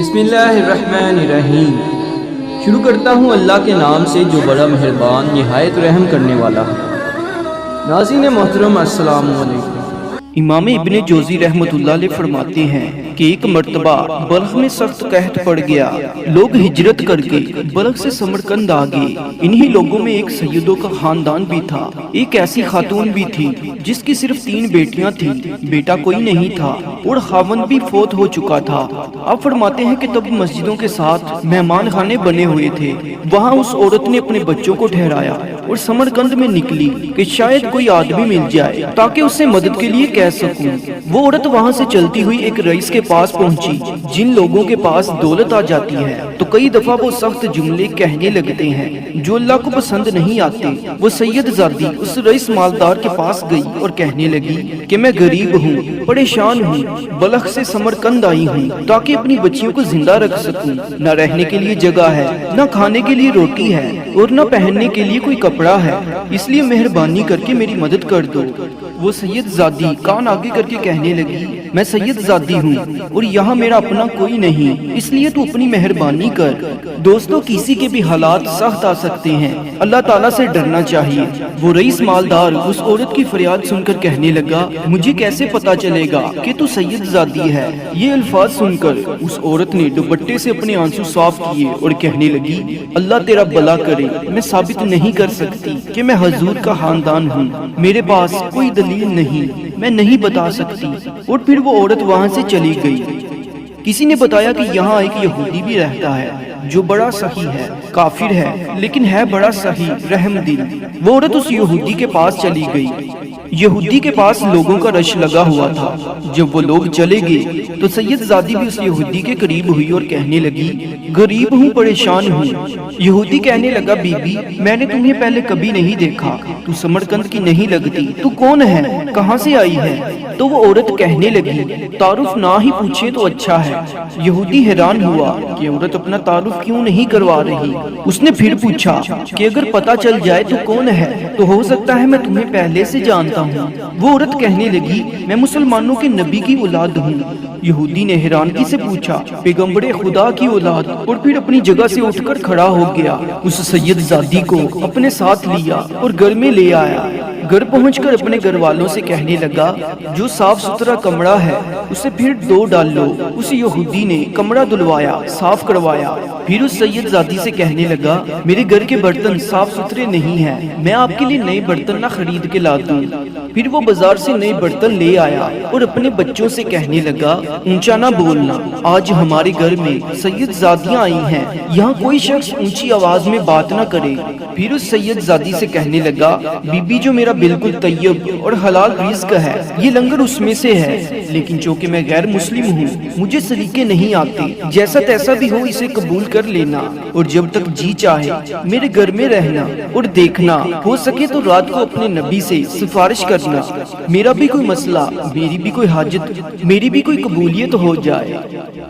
بسم اللہ الرحمن الرحیم۔ شروع کرتا ہوں اللہ کے نام سے جو بڑا مہربان نہایت رحم کرنے والا ہے۔ ناظرین محترم السلام علیکم۔ امام ابن جوزی رحمت اللہ علیہ فرماتے ہیں کہ ایک مرتبہ بلخ میں سخت قحط پڑ گیا، لوگ ہجرت کر کے بلخ سے سمرقند آ گئے۔ انہی لوگوں میں ایک سیدوں کا خاندان بھی تھا، ایک ایسی خاتون بھی تھی جس کی صرف 3 بیٹیاں تھیں، بیٹا کوئی نہیں تھا اور خاوند بھی فوت ہو چکا تھا۔ آپ فرماتے ہیں کہ تب مسجدوں کے ساتھ مہمان خانے بنے ہوئے تھے، وہاں اس عورت نے اپنے بچوں کو ٹھہرایا اور سمرقند میں نکلی کہ شاید کوئی آدمی مل جائے تاکہ اس سے مدد کے لیے کہہ سکوں۔ وہ عورت وہاں سے چلتی ہوئی ایک رئیس کے پاس پہنچی۔ جن لوگوں کے پاس دولت آ جاتی ہے تو کئی دفعہ وہ سخت جملے کہنے لگتے ہیں جو اللہ کو پسند نہیں آتے۔ وہ سید زادی اس رئیس مالدار کے پاس گئی اور کہنے لگی کہ میں غریب ہوں، پریشان ہوں، بلخ سے سمرقند آئی ہوں تاکہ اپنی بچیوں کو زندہ رکھ سکوں۔ نہ رہنے کے لیے جگہ ہے، نہ کھانے کے لیے روٹی ہے اور نہ پہننے کے لیے کوئی کپڑا ہے، اس لیے مہربانی کر کے میری مدد کر دو۔ وہ سید زادی کان آگے کر کے کہنے لگی میں سید زادی ہوں اور یہاں میرا اپنا کوئی نہیں، اس لیے تو اپنی مہربانی کر۔ دوستو، کسی کے بھی حالات سخت آ سکتے ہیں، اللہ تعالیٰ سے ڈرنا چاہیے۔ وہ رئیس مالدار اس عورت کی فریاد سن کر کہنے لگا مجھے کیسے پتا چلے گا کہ تو سید زادی ہے؟ یہ الفاظ سن کر اس عورت نے دوپٹے سے اپنے آنسو صاف کیے اور کہنے لگی اللہ تیرا بھلا کرے، میں ثابت نہیں کر سکتی کہ میں حضور کا خاندان ہوں، میرے پاس کوئی دلیل نہیں، میں نہیں بتا سکتی۔ اور پھر وہ عورت وہاں سے چلی گئی۔ کسی نے بتایا کہ یہاں ایک یہودی بھی رہتا ہے جو بڑا سخی ہے، کافر ہے لیکن ہے بڑا سخی رحم دل۔ وہ عورت اس یہودی کے پاس چلی گئی۔ یہودی کے پاس لوگوں کا رش لگا ہوا تھا۔ جب وہ لوگ چلے گئے تو سید زادی بھی اس یہودی کے قریب ہوئی اور کہنے لگی غریب ہوں، پریشان ہوں۔ یہودی کہنے لگا بی بی میں نے تمہیں پہلے کبھی نہیں دیکھا، تو سمرقند کی نہیں لگتی، تو کون ہے، کہاں سے آئی ہے؟ تو وہ عورت کہنے لگی تعارف نہ ہی پوچھے تو اچھا ہے۔ یہودی حیران ہوا کہ عورت اپنا تعارف کیوں نہیں کروا رہی۔ اس نے پھر پوچھا کہ اگر پتا چل جائے تو کون ہے، تو ہو سکتا ہے میں تمہیں پہلے سے جانتا ہوں۔ وہ عورت کہنے لگی میں مسلمانوں کے نبی کی اولاد ہوں۔ یہودی نے حیرانگی سے پوچھا پیغمبر خدا کی اولاد؟ اور پھر اپنی جگہ سے اٹھ کر کھڑا ہو گیا، اس سید زادی کو اپنے ساتھ لیا اور گھر میں لے آیا۔ گھر پہنچ کر اپنے گھر والوں سے کہنے لگا جو صاف ستھرا کمرہ ہے اسے پھر دو ڈال لو۔ اس یہودی نے کمرہ دھلوایا، صاف کروایا، پھر اس سید زادی سے کہنے لگا میرے گھر کے برتن صاف ستھرے نہیں ہیں، میں آپ کے لیے نئے برتن نہ خرید کے لا دوں۔ پھر وہ بازار سے نئے برتن لے آیا اور اپنے بچوں سے کہنے لگا اونچا نہ بولنا، آج ہمارے گھر میں سید زادیاں آئی ہیں، یہاں کوئی شخص اونچی آواز میں بات نہ کرے۔ پھر اس سید زادی سے کہنے لگا بی بی جو میرا بالکل طیب اور حلال رزق ہے یہ لنگر اس میں سے ہے، لیکن چونکہ میں غیر مسلم ہوں مجھے سلیقے نہیں آتے، جیسا تیسا بھی ہو اسے قبول کر لینا اور جب تک جی چاہے میرے گھر میں رہنا اور دیکھنا، ہو سکے تو رات کو اپنے نبی سے سفارش کرنا، میرا بھی کوئی مسئلہ، میری بھی کوئی حاجت، میری بھی کوئی قبولیت ہو جائے۔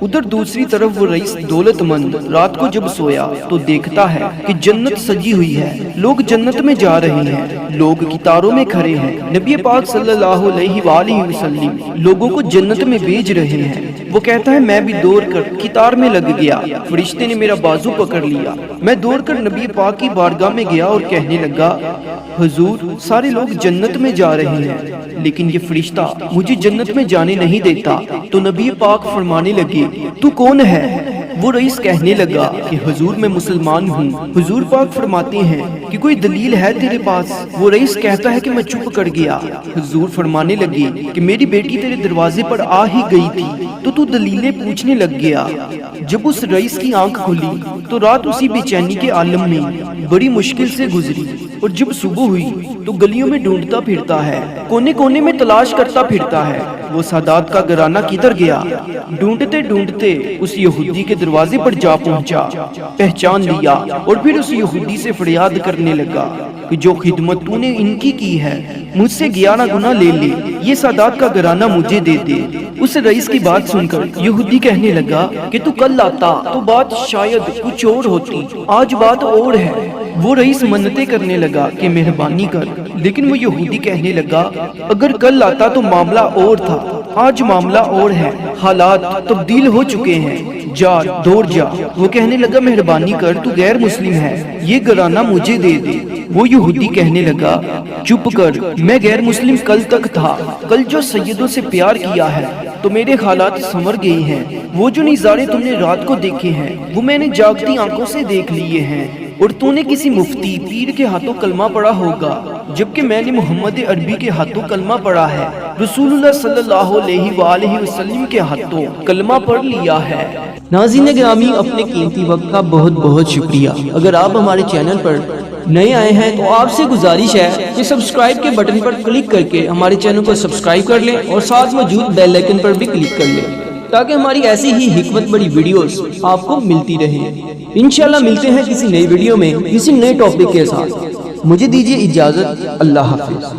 ادھر دوسری طرف وہ رئیس دولت مند رات کو جب سویا تو دیکھتا ہے کہ جنت سجی ہوئی ہے، لوگ جنت میں جا رہے ہیں، لوگ قطاروں میں کھڑے ہیں، نبی پاک صلی اللہ علیہ وآلہ وسلم لوگوں کو جنت میں بھیج رہے ہیں۔ وہ کہتا ہے میں بھی دوڑ کر قطار میں لگ گیا، فرشتے نے میرا بازو پکڑ لیا، میں دوڑ کر نبی پاک کی بارگاہ میں گیا اور کہنے لگا حضور سارے لوگ جنت میں جا رہے ہیں لیکن یہ فرشتہ مجھے جنت میں جانے نہیں دیتا۔ تو نبی پاک فرمانے لگے تو کون ہے؟ وہ رئیس کہنے لگا کہ حضور میں مسلمان ہوں۔ حضور پاک فرماتے ہیں کہ کوئی دلیل ہے تیرے پاس؟ وہ رئیس کہتا ہے کہ میں چپ کر گیا۔ حضور فرمانے لگے کہ میری بیٹی تیرے دروازے پر آ ہی گئی تھی تو دلیلیں پوچھنے لگ گیا۔ جب اس رئیس کی آنکھ کھلی تو رات اسی بے چینی کے عالم میں بڑی مشکل سے گزری اور جب صبح ہوئی تو گلیوں میں ڈھونڈتا پھرتا ہے، کونے کونے میں تلاش کرتا پھرتا ہے وہ سادات کا گھرانہ کدھر گیا۔ ڈھونڈتے ڈھونڈتے اس یہودی کے دروازے پر جا پہنچا، پہچان لیا اور پھر اس یہودی سے فریاد کرنے لگا کہ جو خدمت تو نے ان کی ہے مجھ سے 11 گنا لے لے، یہ سادات کا گھرانہ مجھے دے دے۔ اس رئیس کی بات سن کر یہودی کہنے لگا کہ تو کل آتا تو بات شاید کچھ اور ہوتی، آج بات اور ہے۔ وہ رئیس منتیں کرنے لگا کہ مہربانی کر، لیکن وہ یہودی کہنے لگا اگر کل آتا تو معاملہ اور تھا، تھا، آج معاملہ اور ہے، حالات تبدیل ہو چکے ہیں، جا دوڑ جا۔ وہ کہنے لگا مہربانی کر، تو غیر مسلم ہے، یہ گرانہ مجھے دے دے۔ وہ یہودی کہنے لگا چپ کر، میں غیر مسلم کل تک تھا، کل جو سیدوں سے پیار کیا ہے تو میرے حالات سنور گئے ہیں، وہ جو نظارے تم نے رات کو دیکھے ہیں وہ میں نے جاگتی آنکھوں سے دیکھ لیے ہیں، اور تو نے کسی مفتی پیر کے ہاتھوں کلمہ پڑھا ہوگا، جبکہ میں نے محمد عربی کے ہاتھوں کلمہ پڑھا ہے، رسول اللہ صلی اللہ علیہ وآلہ وسلم کے ہاتھوں کلمہ پڑھ لیا ہے۔ ناظرین گرامی، اپنے قیمتی وقت کا بہت بہت شکریہ۔ اگر آپ ہمارے چینل پر نئے آئے ہیں تو آپ سے گزارش ہے کہ سبسکرائب کے بٹن پر کلک کر کے ہمارے چینل کو سبسکرائب کر لیں اور ساتھ موجود بیل آئیکن پر بھی کلک کر لیں تاکہ ہماری ایسی ہی حکمت بڑی ویڈیوز آپ کو ملتی رہیں۔ انشاءاللہ ملتے ہیں کسی نئی ویڈیو میں کسی نئے ٹاپک کے ساتھ۔ مجھے دیجیے اجازت، اللہ حافظ۔